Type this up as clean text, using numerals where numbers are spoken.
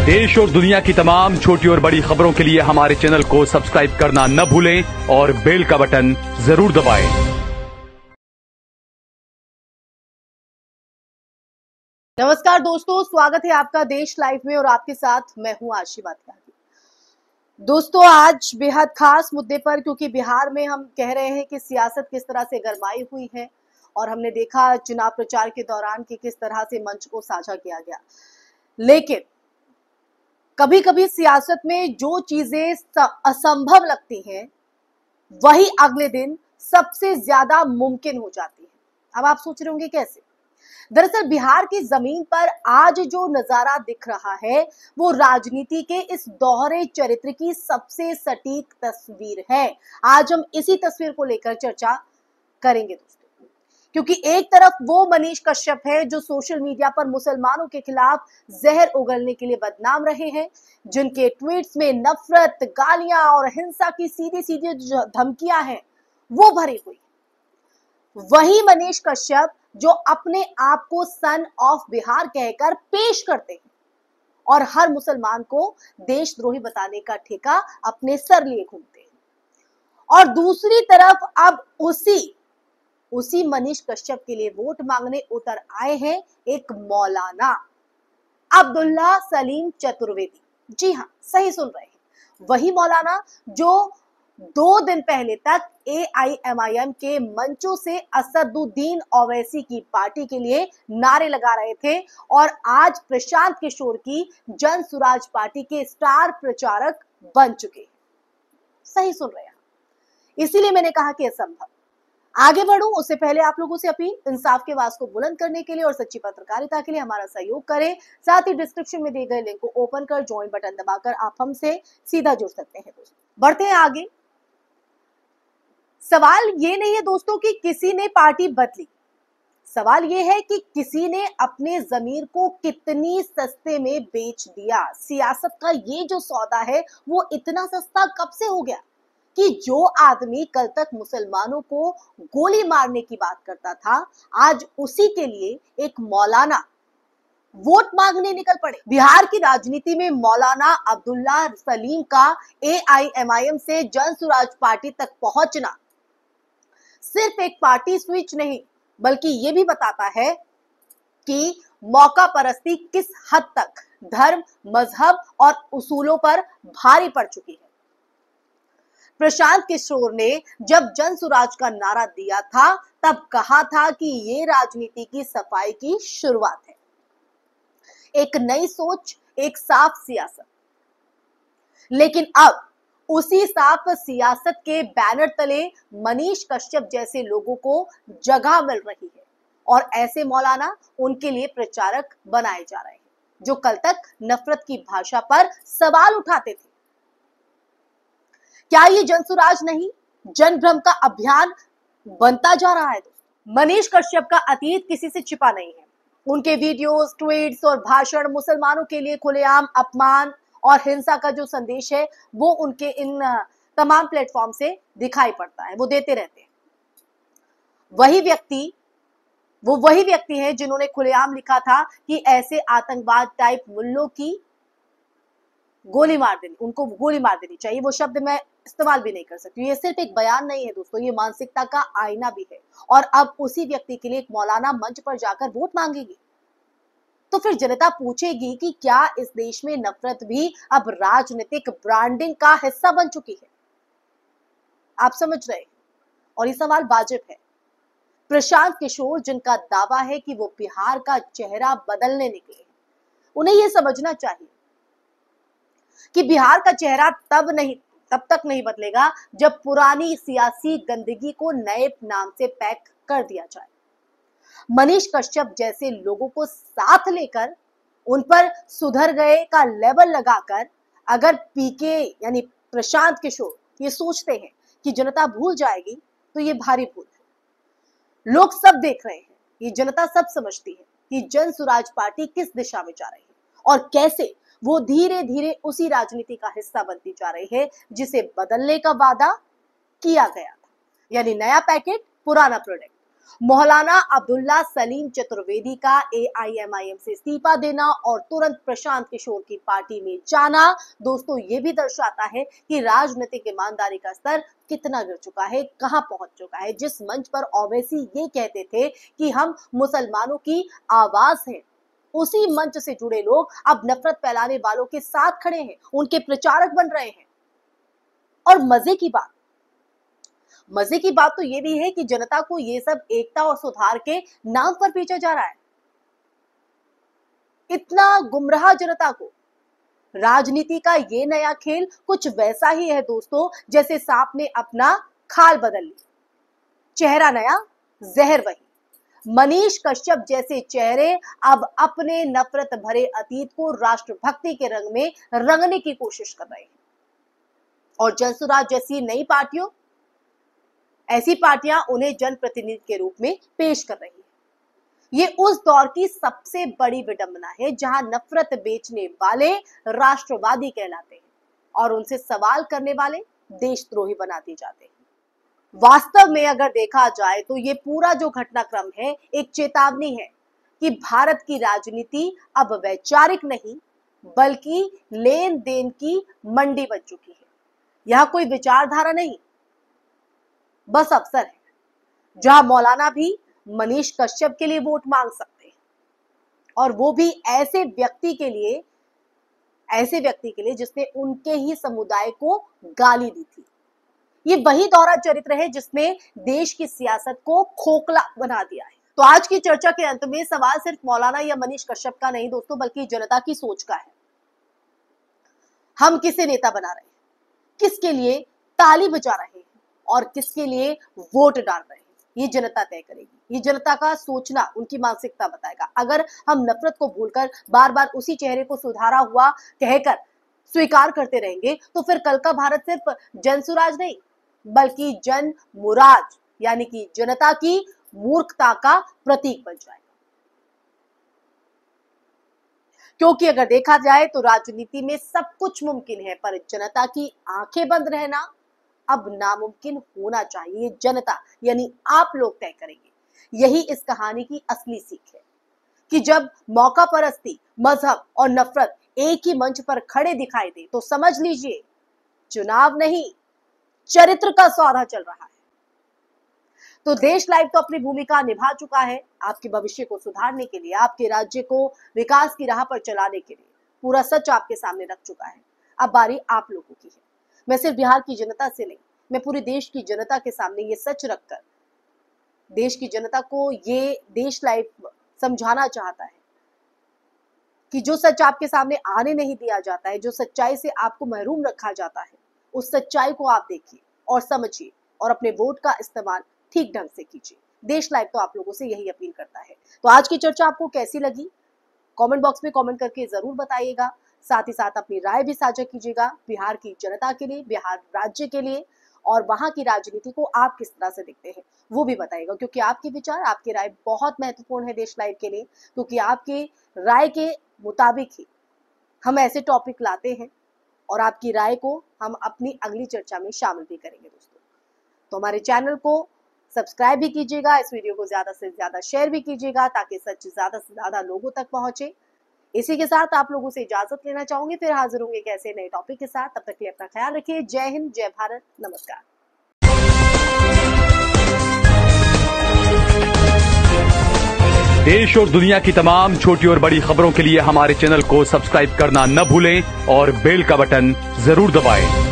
देश और दुनिया की तमाम छोटी और बड़ी खबरों के लिए हमारे चैनल को सब्सक्राइब करना न भूलें और बेल का बटन जरूर दबाएं। नमस्कार दोस्तों, स्वागत है आपका देश लाइव में और आपके साथ मैं हूं आशीर्वाद त्यागी। दोस्तों, आज बेहद खास मुद्दे पर, क्योंकि बिहार में हम कह रहे हैं कि सियासत किस तरह से गरमाई हुई है और हमने देखा चुनाव प्रचार के दौरान कि किस तरह से मंच को साझा किया गया। लेकिन कभी कभी सियासत में जो चीजें असंभव लगती हैं वही अगले दिन सबसे ज्यादा मुमकिन हो जाती है। अब आप सोच रहे होंगे कैसे। दरअसल बिहार की जमीन पर आज जो नजारा दिख रहा है वो राजनीति के इस दोहरे चरित्र की सबसे सटीक तस्वीर है। आज हम इसी तस्वीर को लेकर चर्चा करेंगे दोस्तों, क्योंकि एक तरफ वो मनीष कश्यप है जो सोशल मीडिया पर मुसलमानों के खिलाफ जहर उगलने के लिए बदनाम रहे हैं, जिनके ट्वीट्स में नफरत, गालियां और हिंसा की सीधी सीधी धमकियां हैं वो भरी हुई। वही मनीष कश्यप जो अपने आप को सन ऑफ बिहार कहकर पेश करते हैं और हर मुसलमान को देशद्रोही बताने का ठेका अपने सर लिए घूमते हैं। और दूसरी तरफ अब उसी मनीष कश्यप के लिए वोट मांगने उतर आए हैं एक मौलाना अब्दुल्ला सलीम चतुर्वेदी। जी हाँ, सही सुन रहे हैं, वही मौलाना जो 2 दिन पहले तक AIMIM के मंचों से असदुद्दीन ओवैसी की पार्टी के लिए नारे लगा रहे थे और आज प्रशांत किशोर की जन सुराज पार्टी के स्टार प्रचारक बन चुके। सही सुन रहे हैं, इसीलिए मैंने कहा कि असंभव। आगे बढ़ूं उससे पहले आप लोगों से अपील, इंसाफ के आवाज को बुलंद करने के लिए और सच्ची पत्रकारिता के लिए हमारा सहयोग करें। साथ ही डिस्क्रिप्शन में दिए गए लिंक को ओपन कर ज्वाइन बटन दबाकर आप हमसे सीधा जुड़ सकते हैं। दोस्तों, बढ़ते हैं आगे। सवाल ये नहीं है दोस्तों कि किसी ने पार्टी बदली, सवाल ये है कि किसी ने अपने जमीर को कितनी सस्ते में बेच दिया। सियासत का ये जो सौदा है वो इतना सस्ता कब से हो गया कि जो आदमी कल तक मुसलमानों को गोली मारने की बात करता था, आज उसी के लिए एक मौलाना वोट मांगने निकल पड़े। बिहार की राजनीति में मौलाना अब्दुल्ला सलीम का AIMIM से जन सुराज पार्टी तक पहुंचना सिर्फ एक पार्टी स्विच नहीं, बल्कि ये भी बताता है कि मौका परस्ती किस हद तक धर्म, मजहब और उसूलों पर भारी पड़ चुकी है। प्रशांत किशोर ने जब जन सुराज का नारा दिया था तब कहा था कि ये राजनीति की सफाई की शुरुआत है, एक नई सोच, एक साफ सियासत। लेकिन अब उसी साफ सियासत के बैनर तले मनीष कश्यप जैसे लोगों को जगह मिल रही है और ऐसे मौलाना उनके लिए प्रचारक बनाए जा रहे हैं जो कल तक नफरत की भाषा पर सवाल उठाते थे। क्या ये जनसुराज नहीं, जनभ्रम का अभियान बनता जा रहा है? मनीष कश्यप का अतीत किसी से छिपा नहीं है। उनके वीडियोस, ट्वीट्स और भाषण मुसलमानों के लिए खुलेआम अपमान और हिंसा का जो संदेश है वो उनके इन तमाम प्लेटफॉर्म से दिखाई पड़ता है, वो देते रहते हैं। वही व्यक्ति है जिन्होंने खुलेआम लिखा था कि ऐसे आतंकवाद टाइप मुल्लों की गोली मार देनी, उनको गोली मार देनी चाहिए। वो शब्द मैं इस्तेमाल भी नहीं कर सकती। ये सिर्फ एक बयान नहीं है दोस्तों, ये मानसिकता का आईना भी है। और अब उसी व्यक्ति के लिए एक मौलाना मंच पर जाकर वोट मांगेगी तो फिर जनता पूछेगी कि क्या इस देश में नफरत भी अब राजनीतिक ब्रांडिंग का हिस्सा बन चुकी है? आप समझ रहे हैं? और ये सवाल वाजिब है। प्रशांत किशोर, जिनका दावा है कि वो बिहार का चेहरा बदलने निकले हैं, उन्हें यह समझना चाहिए कि बिहार का चेहरा तब तक नहीं बदलेगा जब पुरानी सियासी गंदगी को नए नाम से पैक कर दिया जाए। मनीष कश्यप जैसे लोगों को साथ लेकर उन पर सुधर गए का लेवल लगाकर अगर पीके यानी प्रशांत किशोर ये सोचते हैं कि जनता भूल जाएगी तो ये भारी भूल है। लोग सब देख रहे हैं, ये जनता सब समझती है कि जन सुराज पार्टी किस दिशा में जा रही है और कैसे वो धीरे धीरे उसी राजनीति का हिस्सा बनती जा रही है जिसे बदलने का वादा किया गया था, यानी नया पैकेट, पुराना प्रोडक्ट। मौलाना अब्दुल्ला सलीम चतुर्वेदी का AIMIM से इस्तीफा देना और तुरंत प्रशांत किशोर की पार्टी में जाना दोस्तों ये भी दर्शाता है कि राजनीतिक ईमानदारी का स्तर कितना गिर चुका है, कहां पहुंच चुका है। जिस मंच पर ओवैसी ये कहते थे कि हम मुसलमानों की आवाज हैं, उसी मंच से जुड़े लोग अब नफरत फैलाने वालों के साथ खड़े हैं, उनके प्रचारक बन रहे हैं। और मजे की बात तो ये भी है कि जनता को ये सब एकता और सुधार के नाम पर बेचा जा रहा है। इतना गुमराह जनता को। राजनीति का ये नया खेल कुछ वैसा ही है दोस्तों, जैसे सांप ने अपना खाल बदल ली, चेहरा नया जहर वही। मनीष कश्यप जैसे चेहरे अब अपने नफरत भरे अतीत को राष्ट्रभक्ति के रंग में रंगने की कोशिश कर रहे हैं। और जनसुराज जैसी नई पार्टियों, ऐसी पार्टियां उन्हें जनप्रतिनिधि के रूप में पेश कर रही है। ये उस दौर की सबसे बड़ी विडंबना है जहां नफरत बेचने वाले राष्ट्रवादी कहलाते हैं और उनसे सवाल करने वाले देशद्रोही बना दिए जाते हैं। वास्तव में अगर देखा जाए तो ये पूरा जो घटनाक्रम है एक चेतावनी है कि भारत की राजनीति अब वैचारिक नहीं बल्कि लेन देन की मंडी बन चुकी है। यह कोई विचारधारा नहीं, बस अवसर है जहां मौलाना भी मनीष कश्यप के लिए वोट मांग सकते हैं, और वो भी ऐसे व्यक्ति के लिए जिसने उनके ही समुदाय को गाली दी थी। ये वही दोहरा चरित्र है जिसने देश की सियासत को खोखला बना दिया है। तो आज की चर्चा के अंत में सवाल सिर्फ मौलाना या मनीष कश्यप का नहीं दोस्तों, बल्कि जनता की सोच का है। हम किसे नेता बना रहे हैं, किसके लिए ताली बजा रहे हैं और किसके लिए वोट डाल रहे हैं, ये जनता तय करेगी। ये जनता का सोचना, उनकी मानसिकता बताएगा। अगर हम नफरत को भूलकर बार बार उसी चेहरे को सुधारा हुआ कहकर स्वीकार करते रहेंगे तो फिर कल का भारत सिर्फ जनसुराज नहीं बल्कि जन मुराज यानी कि जनता की मूर्खता का प्रतीक बन जाएगा। क्योंकि अगर देखा जाए तो राजनीति में सब कुछ मुमकिन है, पर जनता की आंखें बंद रहना अब नामुमकिन होना चाहिए। जनता यानी आप लोग तय करेंगे। यही इस कहानी की असली सीख है कि जब मौका परस्ती, मजहब और नफरत एक ही मंच पर खड़े दिखाई दे तो समझ लीजिए चुनाव नहीं, चरित्र का सौदा चल रहा है। तो देश लाइव तो अपनी भूमिका निभा चुका है आपके भविष्य को सुधारने के लिए, आपके राज्य को विकास की राह पर चलाने के लिए। पूरा सच आपके सामने रख चुका है। अब बारी आप लोगों की है। मैं सिर्फ बिहार की जनता से नहीं, मैं पूरे देश की जनता के सामने ये सच रखकर देश की जनता को ये देश लाइव समझाना चाहता है कि जो सच आपके सामने आने नहीं दिया जाता है, जो सच्चाई से आपको महरूम रखा जाता है, उस सच्चाई को आप देखिए और समझिए और अपने वोट का इस्तेमाल ठीक ढंग से कीजिए। देश लाइव तो आप लोगों से यही अपील करता है। तो आज की चर्चा आपको कैसी लगी कमेंट बॉक्स में कमेंट करके जरूर बताइएगा। साथ ही साथ अपनी राय भी साझा कीजिएगा बिहार की जनता के लिए, बिहार राज्य के लिए, और वहां की राजनीति को आप किस तरह से देखते हैं वो भी बताइएगा। क्योंकि आपके विचार, आपकी राय बहुत महत्वपूर्ण है देश लाइव के लिए, क्योंकि आपके राय के मुताबिक ही हम ऐसे टॉपिक लाते हैं और आपकी राय को हम अपनी अगली चर्चा में शामिल भी करेंगे दोस्तों। तो हमारे चैनल को सब्सक्राइब भी कीजिएगा, इस वीडियो को ज्यादा से ज्यादा शेयर भी कीजिएगा ताकि सच ज्यादा से ज्यादा लोगों तक पहुंचे। इसी के साथ आप लोगों से इजाजत लेना चाहूंगी, फिर हाजिर होंगे एक ऐसे नए टॉपिक के साथ। तब तक के लिए अपना ख्याल रखिए। जय हिंद, जय भारत, नमस्कार। देश और दुनिया की तमाम छोटी और बड़ी खबरों के लिए हमारे चैनल को सब्सक्राइब करना न भूलें और बेल का बटन जरूर दबाएं।